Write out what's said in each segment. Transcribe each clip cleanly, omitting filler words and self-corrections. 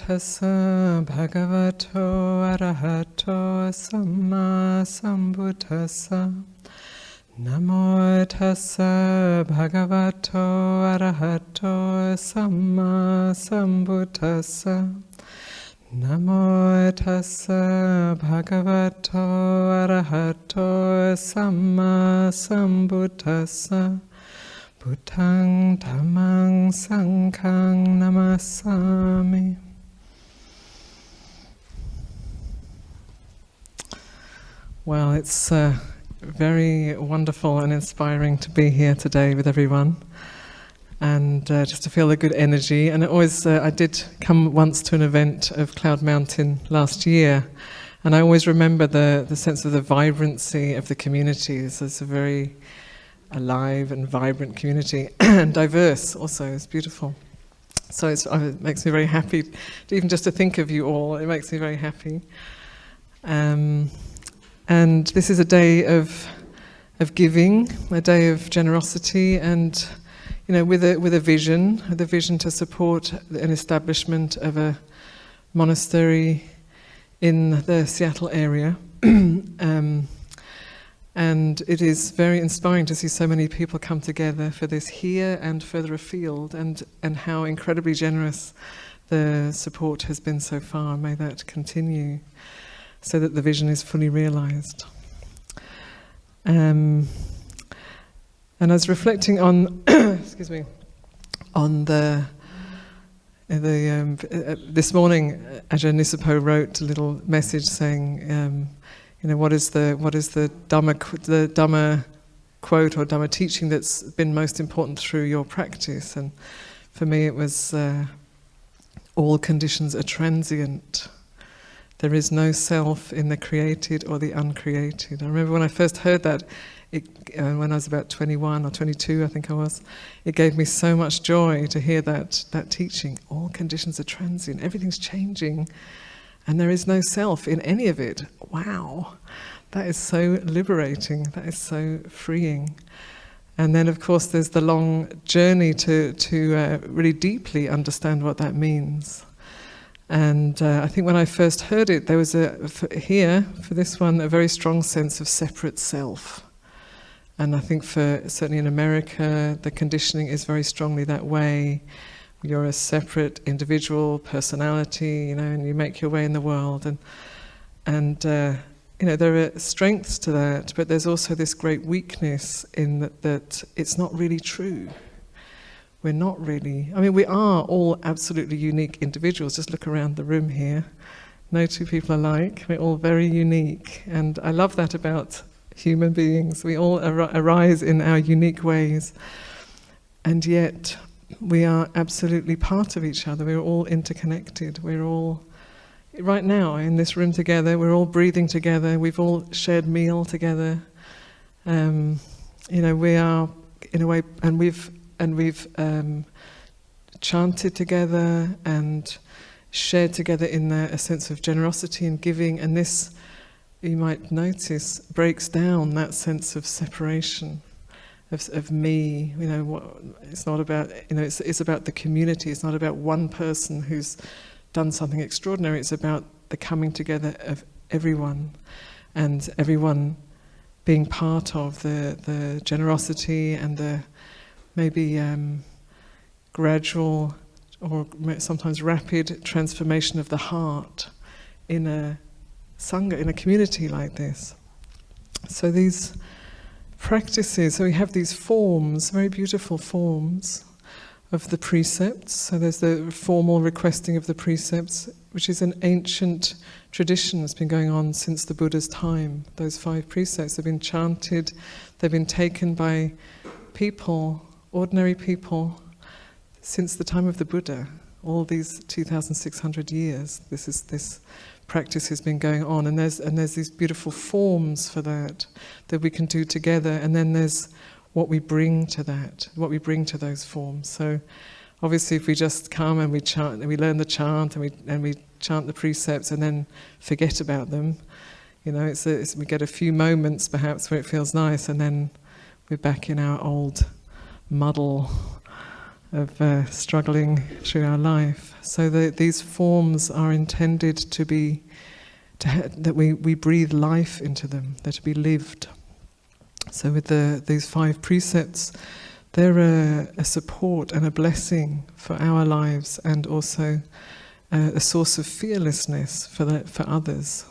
tassa bhagavato arahato samma sambuddhassa. Namo tassa bhagavato arahato samma sambuddhassa. Namo tassa bhagavato arahato samma sambuddhassa. Buddhaṃ Dhammaṃ Sanghaṃ Namasami. Well, it's very wonderful and inspiring to be here today with everyone, and just to feel the good energy. And it always, I did come once to an event of Cloud Mountain last year, and I always remember the sense of the vibrancy of the community. It's a very alive and vibrant community, and diverse also. It's beautiful. So it makes me very happy, even just to think of you all. It makes me very happy. And this is a day of giving, a day of generosity, and with a vision to support an establishment of a monastery in the Seattle area. And it is very inspiring to see so many people come together for this here and further afield, and how incredibly generous the support has been so far. May that continue so that the vision is fully realized. And I was reflecting on, excuse me, on this morning, Ajahn Nisapho wrote a little message saying, what is the Dhamma quote or Dhamma teaching that's been most important through your practice? And for me it was, all conditions are transient. There is no self in the created or the uncreated. I remember when I first heard that, when I was about 21 or 22, I think I was, it gave me so much joy to hear that teaching. All conditions are transient, everything's changing, and there is no self in any of it. Wow, that is so liberating, that is so freeing. And then of course there's the long journey to really deeply understand what that means. And I think when I first heard it, there was for this one, a very strong sense of separate self. And I think certainly in America, the conditioning is very strongly that way. You're a separate individual personality, and you make your way in the world. And there are strengths to that, but there's also this great weakness in that it's not really true. We're not really, we are all absolutely unique individuals. Just look around the room here. No two people are alike. We're all very unique. And I love that about human beings. We all arise in our unique ways. And yet, we are absolutely part of each other. We're all interconnected. We're all, right now, in this room together, we're all breathing together. We've all shared meal together. We are, in a way, and we've chanted together and shared together in a sense of generosity and giving, and this, you might notice, breaks down that sense of separation of me. It's not about, it's about the community. It's not about one person who's done something extraordinary. It's about the coming together of everyone, and everyone being part of the generosity and the maybe gradual or sometimes rapid transformation of the heart in a sangha, in a community like this. So these practices, so we have these forms, very beautiful forms of the precepts. So there's the formal requesting of the precepts, which is an ancient tradition that's been going on since the Buddha's time. Those 5 precepts have been chanted, they've been taken by people, ordinary people, since the time of the Buddha. All these 2,600 years, this practice has been going on, and there's these beautiful forms for that we can do together, and then there's what we bring to that, what we bring to those forms. So obviously if we just come and we chant, and we learn the chant, and we chant the precepts and then forget about them, we get a few moments perhaps where it feels nice, and then we're back in our old muddle struggling through our life. So these forms are intended to be, that we breathe life into them, they're to be lived. So with these 5 precepts, they're a support and a blessing for our lives, and also a source of fearlessness for others.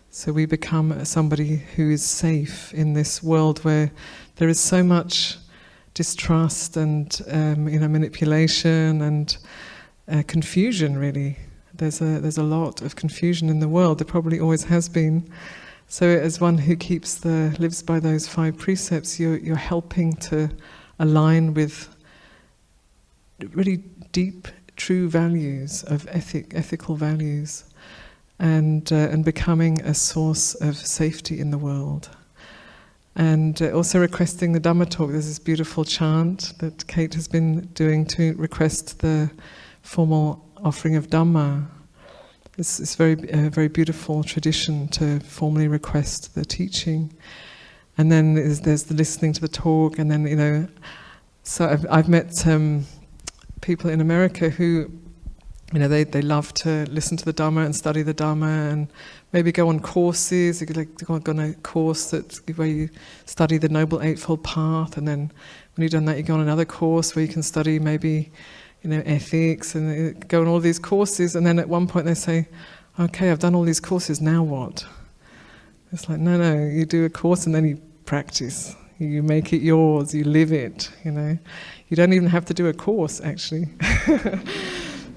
So we become somebody who is safe in this world where there is so much distrust and manipulation and confusion. Really, there's a lot of confusion in the world. There probably always has been. So, as one who lives by those 5 precepts, you're helping to align with really deep, true values of ethical values, and becoming a source of safety in the world. And also requesting the Dhamma talk. There's this beautiful chant that Kate has been doing to request the formal offering of Dhamma. It's very beautiful tradition to formally request the teaching. And then there's the listening to the talk, and then, so I've met people in America who, they love to listen to the Dhamma and study the Dhamma, and maybe go on courses. You could go on a course where you study the Noble Eightfold Path, and then when you've done that, you go on another course where you can study maybe, ethics, and go on all these courses. And then at one point they say, "Okay, I've done all these courses. Now what?" It's like, no. You do a course and then you practice. You make it yours. You live it. You don't even have to do a course, actually.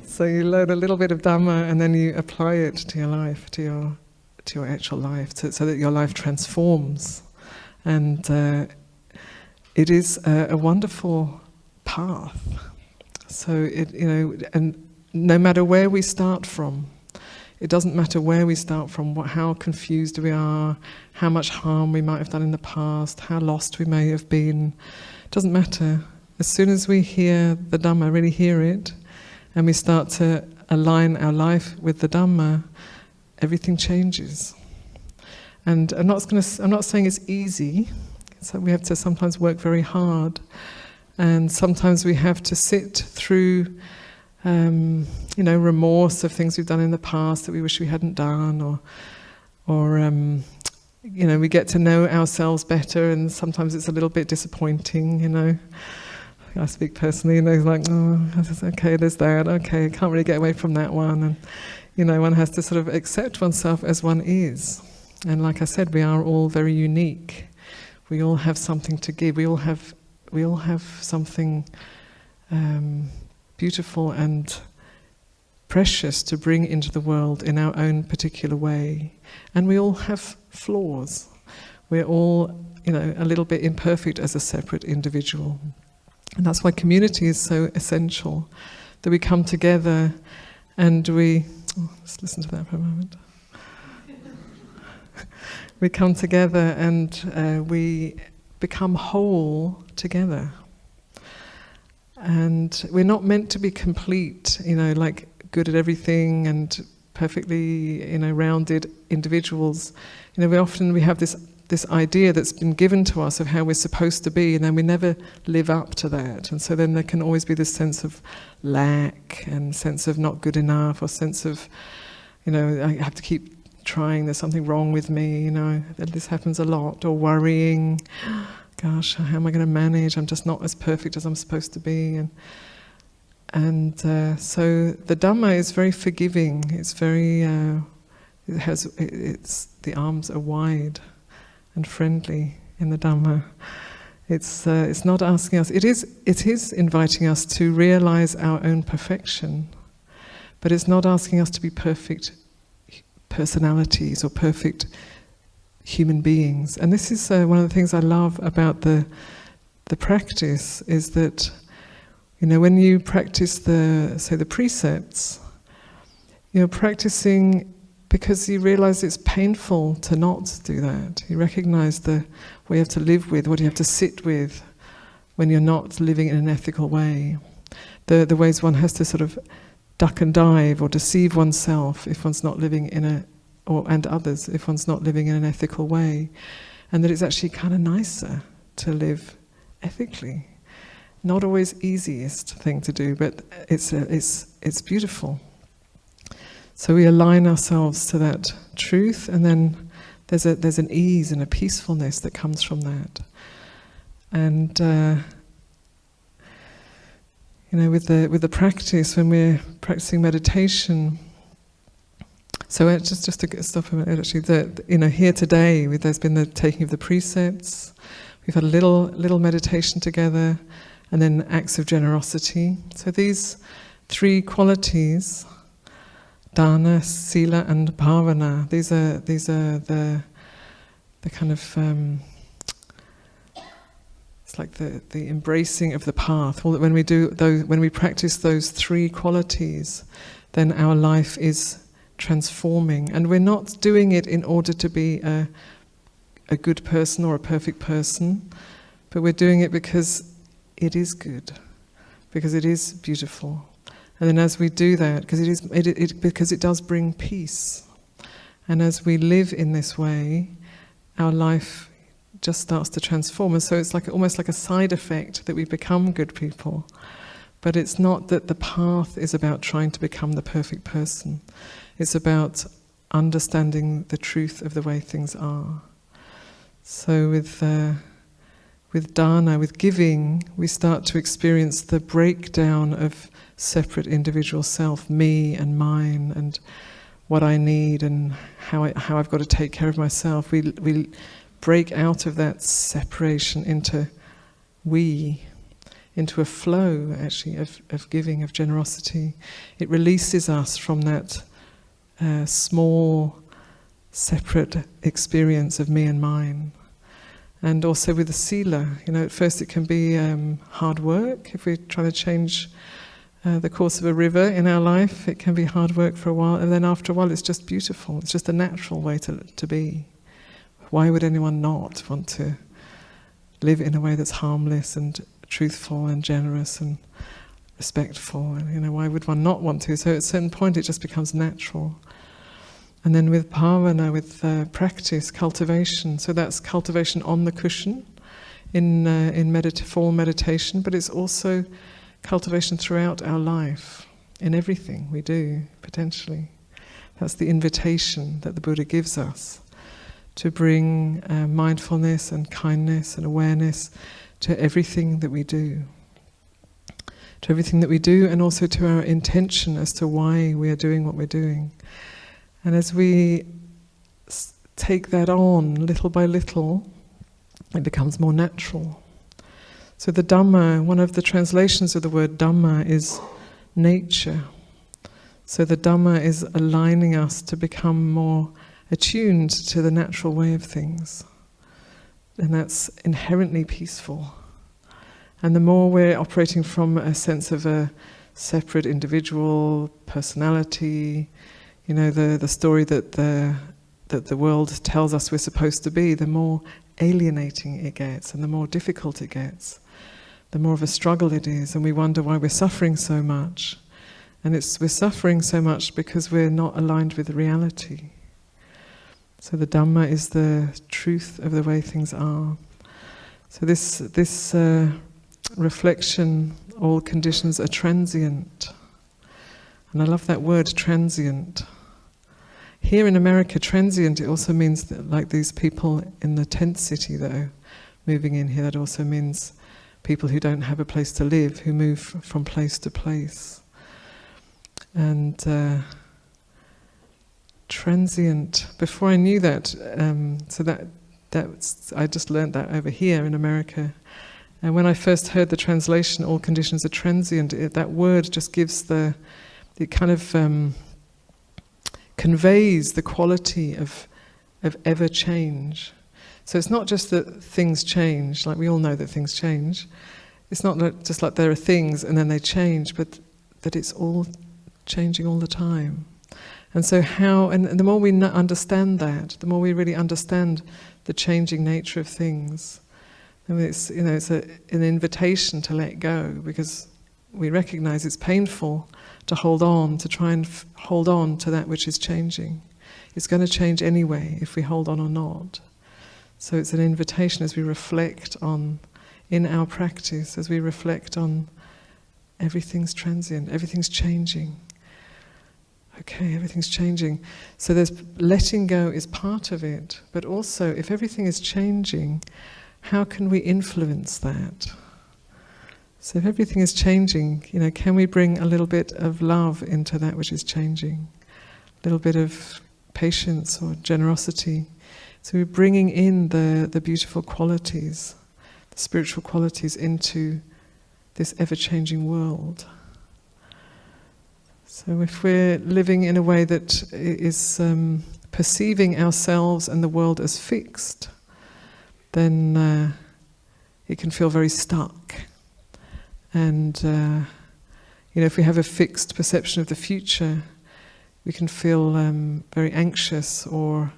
So you learn a little bit of Dhamma and then you apply it to your life, to your actual life, so that your life transforms. And it is a wonderful path. So and no matter where we start from, it doesn't matter where we start from, how confused we are, how much harm we might have done in the past, how lost we may have been. It doesn't matter. As soon as we hear the Dhamma, really hear it, and we start to align our life with the Dhamma, everything changes. And I'm not saying it's easy. So we have to sometimes work very hard, and sometimes we have to sit through, remorse of things we've done in the past that we wish we hadn't done, or we get to know ourselves better, and sometimes it's a little bit disappointing. I speak personally, like, oh, okay, there's that, okay, I can't really get away from that one. And, one has to sort of accept oneself as one is. And like I said, we are all very unique. We all have something to give. We all have something beautiful and precious to bring into the world in our own particular way. And we all have flaws. We're all, a little bit imperfect as a separate individual. And that's why community is so essential, that we come together and let's listen to that for a moment. We come together and we become whole together. And we're not meant to be complete, like good at everything and perfectly, rounded individuals. We have this idea that's been given to us of how we're supposed to be, and then we never live up to that. And so then there can always be this sense of lack and sense of not good enough, or sense of, I have to keep trying, there's something wrong with me, this happens a lot. Or worrying, gosh, how am I going to manage? I'm just not as perfect as I'm supposed to be. And so the Dhamma is very forgiving. It's very, the arms are wide and friendly in the Dhamma. It's not asking us. It is inviting us to realize our own perfection, but it's not asking us to be perfect personalities or perfect human beings. And this is one of the things I love about the practice, is that when you practice the precepts, you're practicing because you realize it's painful to not do that. You recognize what you have to live with, what you have to sit with when you're not living in an ethical way. The ways one has to sort of duck and dive or deceive oneself if one's not living and others if one's not living in an ethical way. And that it's actually kind of nicer to live ethically. not always easiest thing to do, but it's beautiful. So we align ourselves to that truth, and then there's an ease and a peacefulness that comes from that. And with the practice, when we're practicing meditation. So just to stop a minute, actually, here today, there's been the taking of the precepts. We've had a little meditation together, and then acts of generosity. So these three qualities, dana, sila, and bhavana. These are the kind of it's like the embracing of the path. Well, when we practice those three qualities, then our life is transforming, and we're not doing it in order to be a good person or a perfect person, but we're doing it because it is good, because it is beautiful. And then as we do that, because it does bring peace, and as we live in this way, our life just starts to transform. And so it's almost like a side effect that we become good people. But it's not that the path is about trying to become the perfect person. It's about understanding the truth of the way things are. So with dana, with giving, we start to experience the breakdown of separate individual self, me and mine, and what I need, and how I've got to take care of myself. We break out of that separation into into a flow, actually, of giving, of generosity. It releases us from that small, separate experience of me and mine. And also with the sila, at first it can be hard work. If we try to change the course of a river in our life, it can be hard work for a while, and then after a while it's just beautiful. It's just a natural way to be. Why would anyone not want to live in a way that's harmless and truthful and generous and respectful? And why would one not want to? So at a certain point it just becomes natural. And then with bhavana, with practice, cultivation, so that's cultivation on the cushion in formal meditation, but it's also cultivation throughout our life, in everything we do, potentially. That's the invitation that the Buddha gives us, to bring mindfulness and kindness and awareness to everything that we do. To everything that we do, and also to our intention as to why we are doing what we're doing. And as we take that on little by little, it becomes more natural. So the Dhamma, one of the translations of the word Dhamma is nature. So the Dhamma is aligning us to become more attuned to the natural way of things. And that's inherently peaceful. And the more we're operating from a sense of a separate individual personality, the story that the world tells us we're supposed to be, the more alienating it gets, and the more difficult it gets, the more of a struggle it is, and we wonder why we're suffering so much. And we're suffering so much because we're not aligned with reality. So the Dhamma is the truth of the way things are. So this reflection, all conditions are transient. And I love that word, transient. Here in America, transient, it also means that, like these people in the tent city that are moving in here, that also means people who don't have a place to live, who move from place to place. And transient, before I knew that, I just learned that over here in America. And when I first heard the translation, all conditions are transient, that word just gives it kind of conveys the quality of ever change. So it's not just that things change, like we all know that things change. It's not just like there are things and then they change, but that it's all changing all the time. And so and the more we understand that, the more we really understand the changing nature of things, and it's an invitation to let go, because we recognize it's painful to hold on, to try and hold on to that which is changing. It's going to change anyway, if we hold on or not. So it's an invitation as we reflect on in our practice as we reflect on everything's transient, everything's changing. Okay, everything's changing. So there's letting go is part of it, but also if everything is changing, how can we influence that? So if everything is changing, can we bring a little bit of love into that which is changing? A little bit of patience or generosity. So we're bringing in the beautiful qualities, the spiritual qualities into this ever-changing world. So if we're living in a way that is perceiving ourselves and the world as fixed, then it can feel very stuck. And if we have a fixed perception of the future, we can feel very anxious or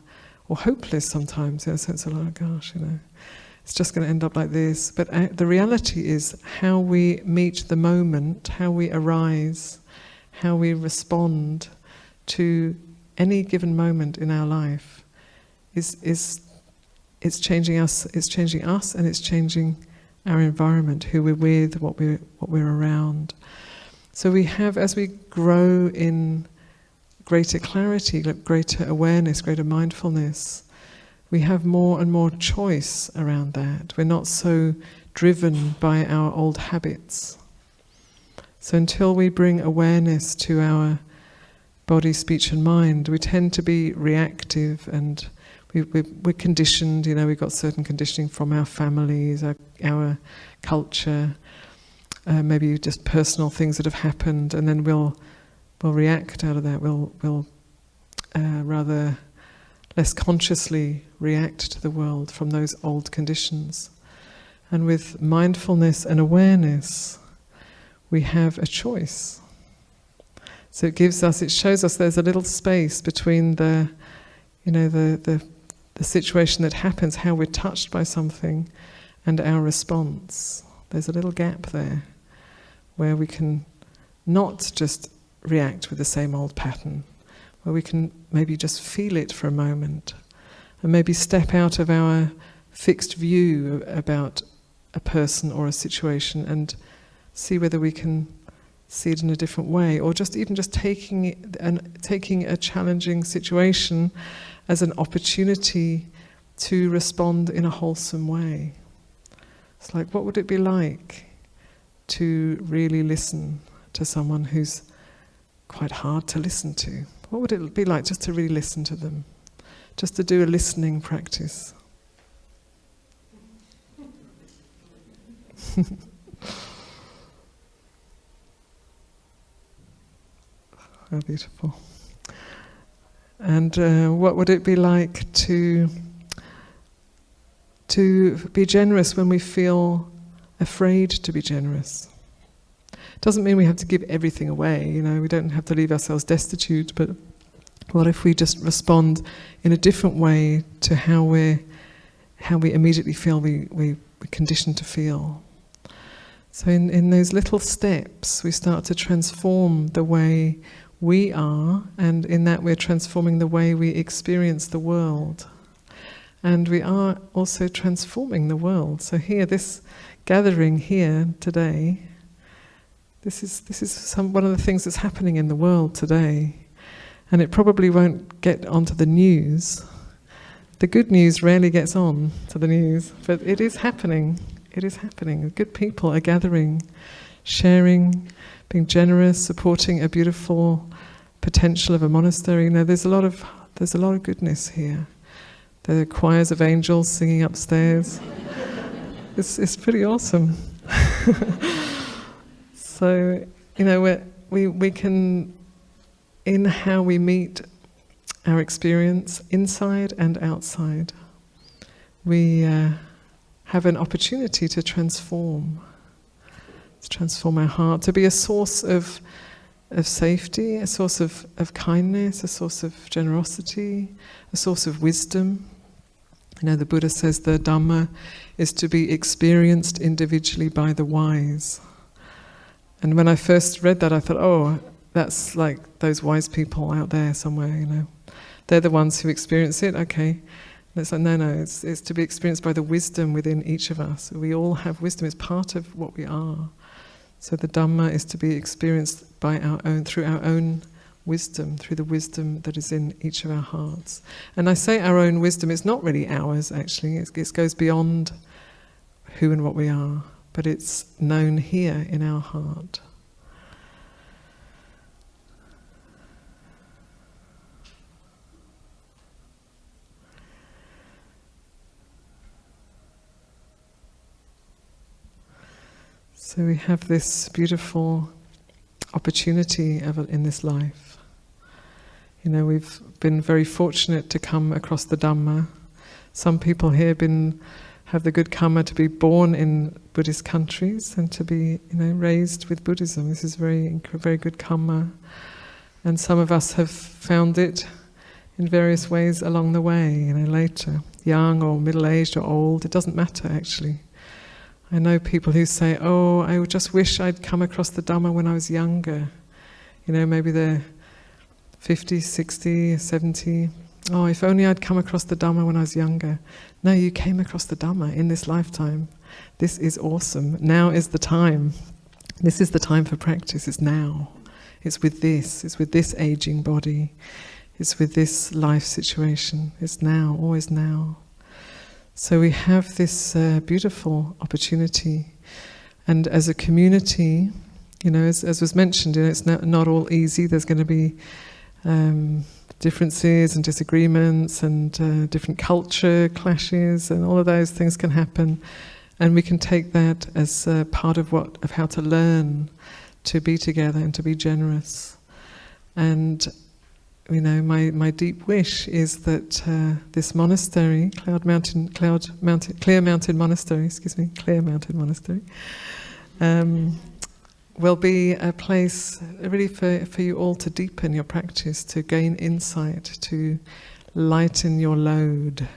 hopeless sometimes, in a sense of, oh gosh, it's just going to end up like this. But the reality is how we meet the moment, how we arise, how we respond to any given moment in our life it's changing us, and it's changing our environment, who we're with, what we're around. So we have, as we grow in greater clarity, greater awareness, greater mindfulness, we have more and more choice around that. We're not so driven by our old habits. So until we bring awareness to our body, speech and mind, we tend to be reactive, and we're conditioned, we've got certain conditioning from our families, our culture, maybe just personal things that have happened, and then we'll react out of that. We'll rather less consciously react to the world from those old conditions. And with mindfulness and awareness, we have a choice. So it shows us there's a little space between the situation that happens, how we're touched by something, and our response. There's a little gap there where we can not just react with the same old pattern, where we can maybe just feel it for a moment, and maybe step out of our fixed view about a person or a situation and see whether we can see it in a different way, or just taking a challenging situation as an opportunity to respond in a wholesome way. It's like, what would it be like to really listen to someone who's quite hard to listen to? What would it be like just to really listen to them? Just to do a listening practice. How beautiful. And what would it be like to be generous when we feel afraid to be generous? Doesn't mean we have to give everything away, we don't have to leave ourselves destitute, but what if we just respond in a different way to how we immediately feel we're conditioned to feel? So in those little steps, we start to transform the way we are, and in that we're transforming the way we experience the world. And we are also transforming the world. So here, this gathering here today, this is one of the things that's happening in the world today. And it probably won't get onto the news. The good news rarely gets on to the news, but it is happening. It is happening. Good people are gathering, sharing, being generous, supporting a beautiful potential of a monastery. There's a lot of goodness here. There are choirs of angels singing upstairs. It's pretty awesome. So we can, in how we meet our experience inside and outside, we have an opportunity to transform our heart, to be a source of safety, a source of kindness, a source of generosity, a source of wisdom. The Buddha says the Dharma is to be experienced individually by the wise. And when I first read that, I thought, oh, that's like those wise people out there somewhere, They're the ones who experience it, okay. And it's like, no, it's to be experienced by the wisdom within each of us. We all have wisdom, it's part of what we are. So the Dhamma is to be experienced by through our own wisdom, through the wisdom that is in each of our hearts. And I say our own wisdom, it's not really ours actually, it goes beyond who and what we are, but it's known here in our heart. So we have this beautiful opportunity in this life. You know, we've been very fortunate to come across the Dhamma. Some people here have the good karma to be born in Buddhist countries and to be, raised with Buddhism. This is very good karma. And some of us have found it in various ways along the way, later. Young or middle-aged or old, it doesn't matter actually. I know people who say, oh, I just wish I'd come across the Dhamma when I was younger. Maybe they're 50, 60, 70. Oh, if only I'd come across the Dhamma when I was younger. No, you came across the Dhamma in this lifetime. This is awesome. Now is the time. This is the time for practice. It's now. It's with this aging body. It's with this life situation. It's now, always now. So we have this beautiful opportunity, and as a community, as was mentioned, it's not all easy. There's going to be differences and disagreements and different culture clashes, and all of those things can happen, and we can take that as part of how to learn to be together and to be generous. And my deep wish is that this monastery, Clear Mountain Monastery, will be a place really for you all to deepen your practice, to gain insight, to lighten your load,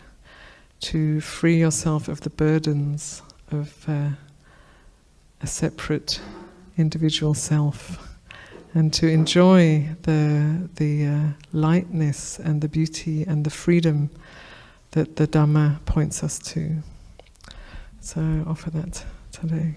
to free yourself of the burdens of a separate individual self, and to enjoy the lightness and the beauty and the freedom that the Dhamma points us to. So I offer that today.